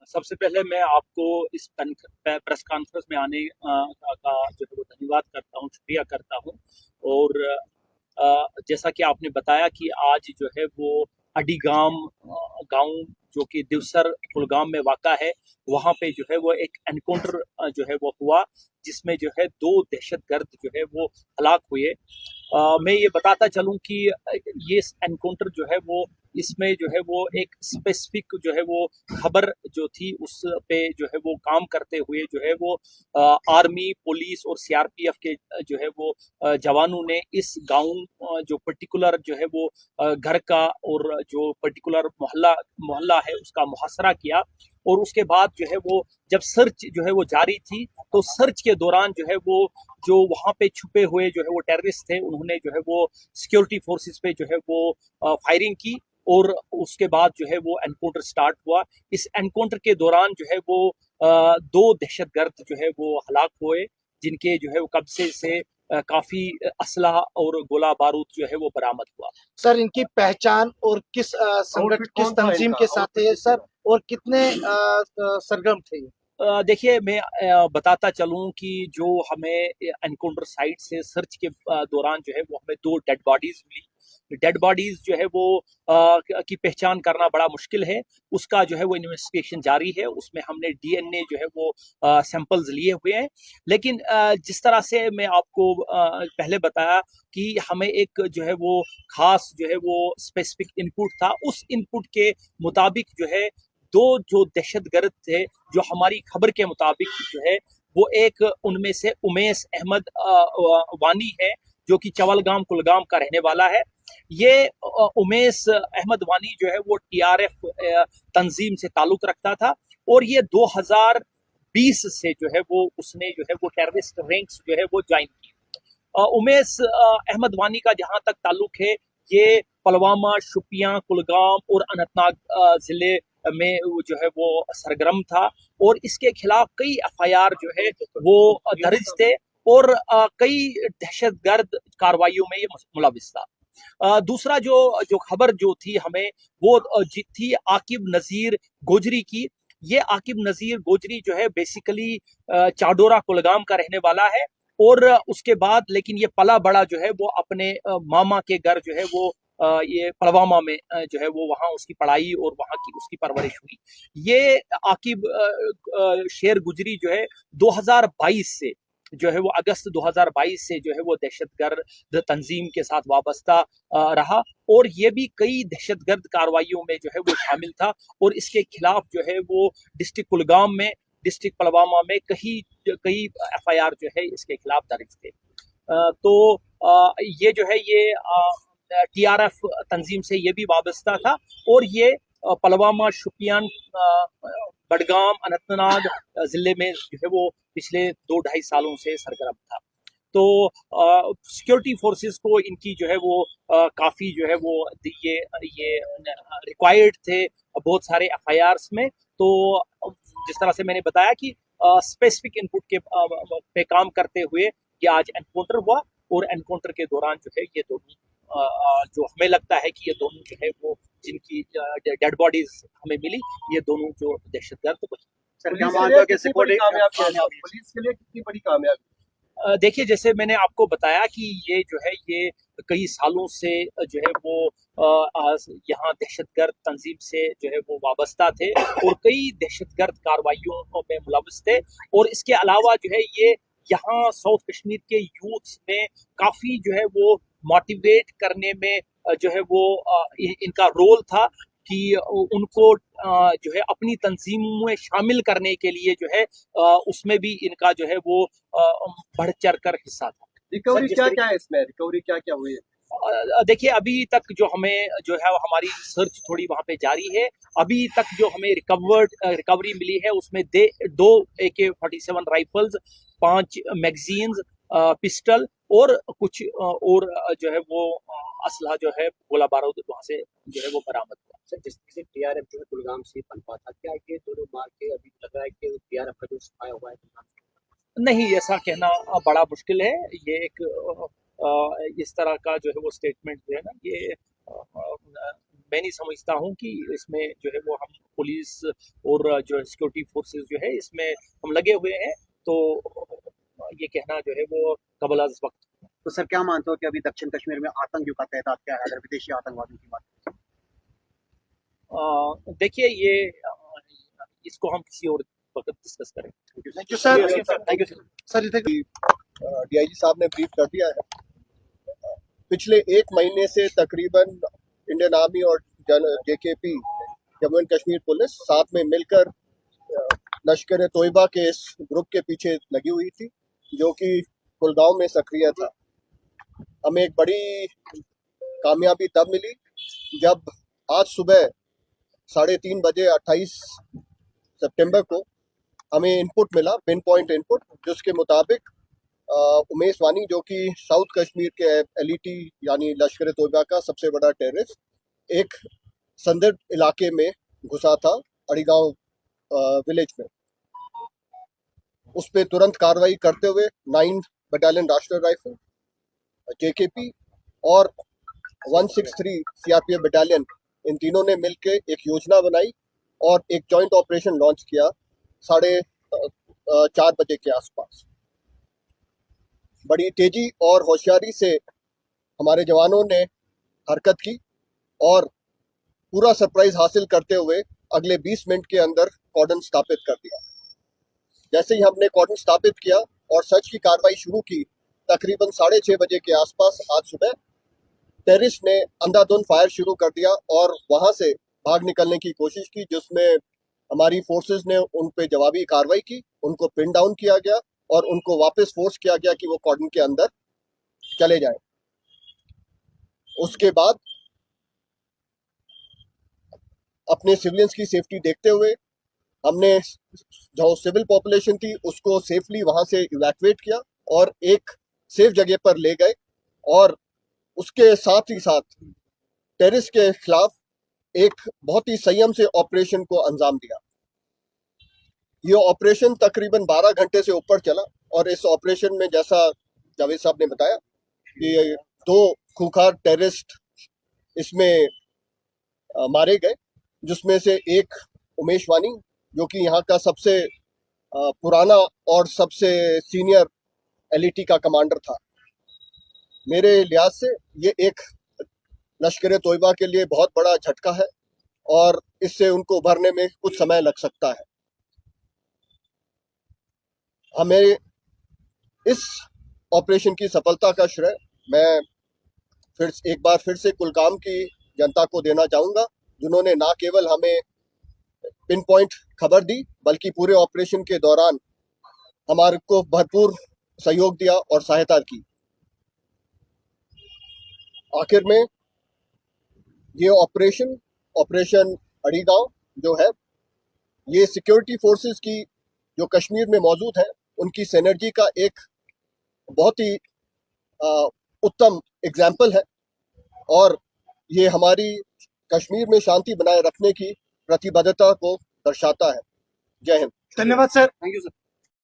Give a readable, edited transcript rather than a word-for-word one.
सबसे पहले मैं आपको इस प्रेस कॉन्फ्रेंस में आने का जो है वो धन्यवाद करता हूँ, शुक्रिया करता हूँ। और जैसा कि आपने बताया कि आज जो है वो अडीगाम गांव जो कि दिवसर कुलगाम में वाक़ा है, वहाँ पे जो है वो एक एनकाउंटर जो है वो हुआ, जिसमें जो है 2 दहशतगर्द जो है वो हलाक हुए। मैं ये बताता चलूं कि ये एनकाउंटर जो है वो इसमें जो है वो एक स्पेसिफिक जो है वो खबर जो थी उस पे जो है वो काम करते हुए जो है वो आर्मी, पुलिस और सीआरपीएफ के जो है वो जवानों ने इस गांव जो पर्टिकुलर जो है वो घर का और जो पर्टिकुलर मोहल्ला है उसका मुहासरा किया। और उसके बाद जो है वो जब सर्च जो है वो जारी थी, तो सर्च के दौरान जो है वो जो वहां पे छुपे हुए जो है वो टेररिस्ट थे, उन्होंने जो है वो सिक्योरिटी फोर्सेस पे जो है वो फायरिंग की। और उसके बाद जो है वो एनकाउंटर स्टार्ट हुआ। इस एनकाउंटर के दौरान जो है वो 2 दहशतगर्द जो है वो हलाक हुए, जिनके जो है वो कब्जे से काफी असलहा और गोला बारूद जो है वो बरामद हुआ। सर, इनकी पहचान और किस संगठन, किस तंजीम के साथ है सर, और कितने सरगर्म थे? देखिए, मैं बताता चलूं कि जो हमें एनकाउंटर साइट से सर्च के दौरान जो है वो हमें 2 डेड बॉडीज मिली। डेड बॉडीज जो है वो की पहचान करना बड़ा मुश्किल है। उसका जो है वो इन्वेस्टिगेशन जारी है। उसमें हमने डीएनए जो है वो सैंपल्स लिए हुए हैं। लेकिन जिस तरह से मैं आपको पहले बताया कि हमें एक जो है वो खास जो है वो स्पेसिफिक इनपुट था, उस इनपुट के मुताबिक जो है 2 जो दहशतगर्द थे, जो हमारी खबर के मुताबिक जो है वो एक उनमें से उमेश अहमद वानी है, जो कि चवलगाम कुलगाम का रहने वाला है। ये उमेश अहमद वानी जो है वो टीआरएफ तंजीम से ताल्लुक रखता था, और ये 2020 से जो है वो उसने जो है वो टेररिस्ट रैंक्स जो है वो ज्वाइन की। उमेश अहमद वानी का जहां तक ताल्लुक है, ये पुलवामा, शुपियां, कुलगाम और अनंतनाग जिले में जो है वो सरगर्म था, और इसके खिलाफ कई एफआईआर जो है वो दर्ज थे, और कई दहशतगर्द कार्रवाइयों में ये मुलविस था। दूसरा जो जो खबर जो थी हमें, वो थी आकिब नजीर गोजरी की। ये आकिब नजीर गोजरी जो है बेसिकली चाडोरा कुलगाम का रहने वाला है, और उसके बाद लेकिन ये पला बड़ा जो है वो अपने मामा के घर जो है वो ये पुलवामा में जो है वो वहाँ उसकी पढ़ाई और वहाँ की उसकी परवरिश हुई। ये आकिब शेर गुजरी जो है 2022 से जो है वो अगस्त 2022 से जो है वो दहशतगर्द तंजीम के साथ वाबस्ता रहा, और ये भी कई दहशतगर्द कार्रवाइयों में जो है वो शामिल था, और इसके खिलाफ जो है वो डिस्ट्रिक्ट कुलगाम में, डिस्ट्रिक्ट पुलवामा में कई एफआईआर जो है इसके खिलाफ दर्ज थे। तो ये जो है ये टीआरएफ तंजीम से ये भी वाबस्ता था, और ये पुलवामा, शुपियान, बडगाम, अनंतनाग जिले में जो है वो पिछले 2-2.5 सालों से सरगर्म था। तो सिक्योरिटी फोर्सेस को इनकी जो है वो काफी जो है वो ये रिक्वायर्ड थे बहुत सारे एफआईआर्स में। तो जिस तरह से मैंने बताया कि स्पेसिफिक इनपुट के पे काम करते हुए ये आज एनकाउंटर हुआ, और एनकाउंटर के दौरान जो है ये दोनों जो हमें लगता है कि ये दोनों जो है वो जिनकी डेड बॉडीज हमें मिली, ये दोनों जो दहशतगर्द पुलिस के लिए कितनी बड़ी कामयाबी? देखिए, जैसे मैंने आपको बताया कि ये जो है ये कई सालों से जो है वो यहाँ दहशतगर्द तंजीम से जो है वो वाबस्ता थे, और कई दहशतगर्द कार्रवाइयों में मुलविस थे। और इसके अलावा जो है ये यहाँ साउथ कश्मीर के यूथ में काफी जो है वो मोटिवेट करने में जो है वो इनका रोल था कि उनको जो है अपनी तंजीम में शामिल करने के लिए जो है उसमें भी इनका जो है वो बढ़ चढ़ कर हिस्सा था। रिकवरी क्या क्या है इसमें? रिकवरी क्या क्या हुई है? देखिए अभी तक जो हमें जो है हमारी सर्च थोड़ी वहां पे जारी है। अभी तक जो हमें रिकवरी मिली है उसमें 2 AK-47 राइफल्स, 5 मैगजीन्स, पिस्टल और कुछ और जो है वो असला जो है गोला बारूद वहां से जो है वो बरामद हुआ। सर जिस तरह से टीआरएफ जो है कुलगाम से पनपा था, क्या ये दोनों मार के अभी लग रहा है कि टीआरएफ का जो छुपाया हुआ है कुलगाम से? नहीं, ऐसा कहना बड़ा मुश्किल है। ये एक इस तरह का जो है वो स्टेटमेंट जो है ना ये मैं नहीं समझता हूँ कि इसमें जो है वो हम पुलिस और जो सिक्योरिटी फोर्सेस जो है इसमें हम लगे हुए हैं, तो ये कहना जो है वो कबल अज़ वक्त। तो सर क्या मानते हो कि अभी दक्षिण कश्मीर में आतंकियों का तादाद क्या है अगर विदेशी आतंकवादियों की बात? देखिए ये इसको हम किसी और वक्त डिस्कस करें। Thank you sir. Thank you sir. Sir DIG साहब ने ब्रीफ कर दिया है। पिछले 1 महीने से तकरीबन इंडियन आर्मी और JKP Jammu and Kashmir police साथ में मिलकर लश्कर ए तोयबा के इस ग्रुप के पीछे लगी हुई थी जो कि कुलगांव में सक्रिय था। हमें एक बड़ी कामयाबी तब मिली जब आज सुबह 3:30 बजे 28 सितंबर को हमें इनपुट मिला, पिन पॉइंट इनपुट, जिसके मुताबिक उमेश वानी जो कि साउथ कश्मीर के एलईटी यानी लश्कर ए तोयबा का सबसे बड़ा टेररिस्ट एक संदिग्ध इलाके में घुसा था अड़ीगांव विलेज में। उस पर तुरंत कार्रवाई करते हुए 9 बटालियन राष्ट्रीय राइफल, जेकेपी और 163 सीआरपीएफ बटालियन, इन तीनों ने मिलकर एक योजना बनाई और एक जॉइंट ऑपरेशन लॉन्च किया 4:30 बजे के आसपास। बड़ी तेजी और होशियारी से हमारे जवानों ने हरकत की और पूरा सरप्राइज हासिल करते हुए अगले 20 मिनट के अंदर कॉर्डन स्थापित कर दिया। जैसे ही हमने कॉर्डन स्थापित किया और सर्च की कार्रवाई शुरू की, तकरीबन 6:30 बजे के आसपास आज सुबह टेररिस्ट ने अंधाधुंध फायर शुरू कर दिया और वहां से भाग निकलने की कोशिश की, जिसमें हमारी फोर्सेस ने उन पे जवाबी कार्रवाई की, उनको पिन डाउन किया गया और उनको वापस फोर्स किया गया कि वो कॉर्डन के अंदर चले जाएं। उसके बाद अपने सिविलियंस की सेफ्टी देखते हुए हमने जो सिविल पॉपुलेशन थी उसको सेफली वहां से इवैक्यूएट किया और एक सेफ जगह पर ले गए और उसके साथ ही साथ टेररिस्ट के खिलाफ एक बहुत ही संयम से ऑपरेशन को अंजाम दिया। ये ऑपरेशन तकरीबन 12 घंटे से ऊपर चला और इस ऑपरेशन में जैसा जावेद साहब ने बताया कि 2 खूंखार टेररिस्ट इसमें मारे गए, जिसमें से एक उमेश वानी जो कि यहाँ का सबसे पुराना और सबसे सीनियर एलईटी का कमांडर था। मेरे लिहाज से ये एक लश्कर ए तोयबा के लिए बहुत बड़ा झटका है और इससे उनको उभरने में कुछ समय लग सकता है। हमें इस ऑपरेशन की सफलता का श्रेय मैं एक बार फिर से कुलगाम की जनता को देना चाहूँगा, जिन्होंने ना केवल हमें पिन पॉइंट खबर दी बल्कि पूरे ऑपरेशन के दौरान हमारे को भरपूर सहयोग दिया और सहायता की। आखिर में ये ऑपरेशन अड़ीगांव जो है, ये सिक्योरिटी फोर्सेस की जो कश्मीर में मौजूद है उनकी सिनर्जी का एक बहुत ही उत्तम एग्जाम्पल है और ये हमारी कश्मीर में शांति बनाए रखने की प्रतिबद्धता को दर्शाता है। जय हिंद। धन्यवाद सर। Thank you sir.